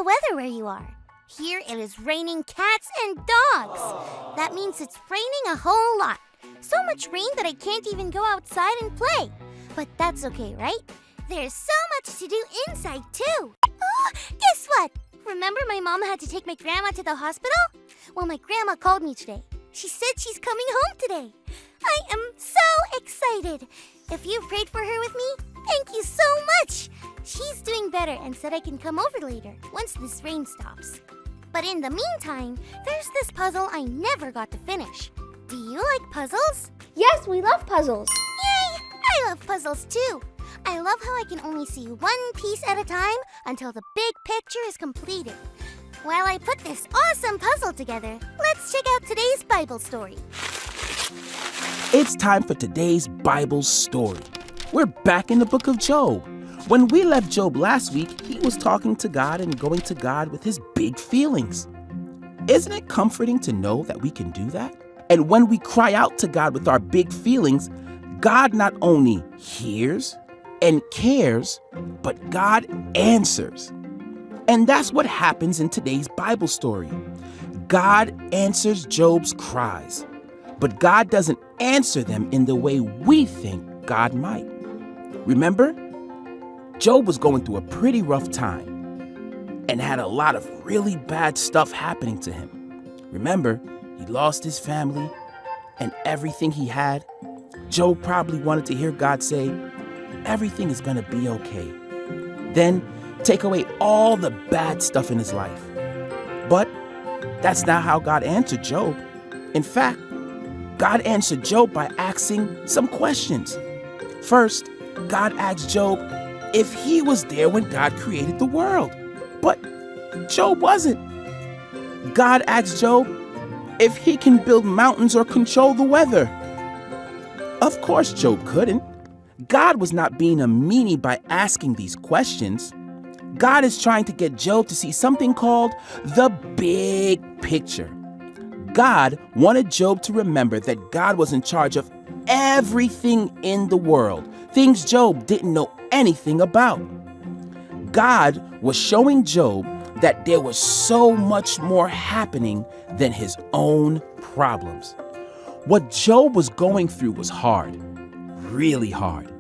weather where you are. Here it is raining cats and dogs. That means it's raining a whole lot. So much rain that I can't even go outside and play. But that's okay, right? There's so much to do inside, too. Oh, guess what? Remember my mom had to take my grandma to the hospital? Well, my grandma called me today. She said she's coming home today. I am so excited. If you prayed for her with me, thank you so much. She's doing better and said I can come over later once this rain stops. But in the meantime, there's this puzzle I never got to finish. Do you like puzzles? Yes, we love puzzles. Yay! I love puzzles too. I love how I can only see one piece at a time until the big picture is completed. While I put this awesome puzzle together, let's check out today's Bible story. It's time for today's Bible story. We're back in the book of Job. When we left Job last week, he was talking to God and going to God with his big feelings. Isn't it comforting to know that we can do that? And when we cry out to God with our big feelings, God not only hears and cares, but God answers. And that's what happens in today's Bible story. God answers Job's cries, but God doesn't answer them in the way we think God might. Remember, Job was going through a pretty rough time and had a lot of really bad stuff happening to him. Remember, he lost his family and everything he had. Job probably wanted to hear God say, everything is gonna be okay. Then take away all the bad stuff in his life. But that's not how God answered Job. In fact, God answered Job by asking some questions. First, God asked Job if he was there when God created the world. But Job wasn't. God asked Job if he can build mountains or control the weather. Of course, Job couldn't. God was not being a meanie by asking these questions. God is trying to get Job to see something called the big picture. God wanted Job to remember that God was in charge of everything in the world, things Job didn't know anything about. God was showing Job that there was so much more happening than his own problems. What Job was going through was hard, really hard.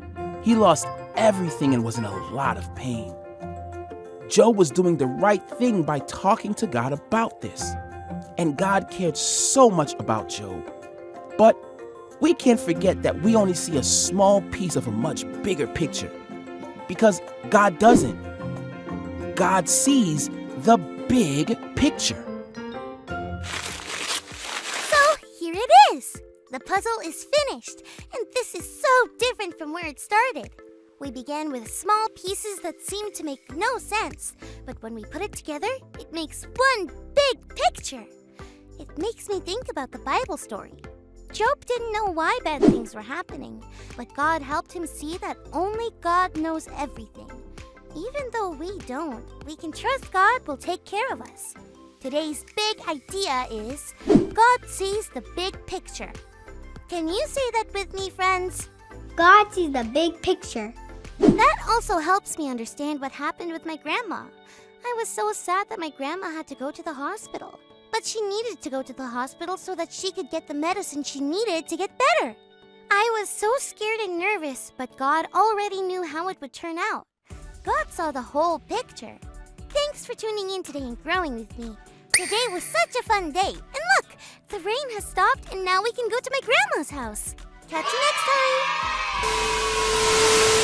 He lost everything and was in a lot of pain. Job was doing the right thing by talking to God about this. And God cared so much about Job. But we can't forget that we only see a small piece of a much bigger picture. Because God doesn't. God sees the big picture. So here it is. The puzzle is finished, and this is so different from where it started. We began with small pieces that seemed to make no sense, but when we put it together, it makes one big picture. It makes me think about the Bible story. Job didn't know why bad things were happening, but God helped him see that only God knows everything. Even though we don't, we can trust God will take care of us. Today's big idea is, God sees the big picture. Can you say that with me, friends? God sees the big picture. That also helps me understand what happened with my grandma. I was so sad that my grandma had to go to the hospital. But she needed to go to the hospital so that she could get the medicine she needed to get better. I was so scared and nervous, but God already knew how it would turn out. God saw the whole picture. Thanks for tuning in today and growing with me. Today was such a fun day. And look, the rain has stopped and now we can go to my grandma's house. Catch you next time!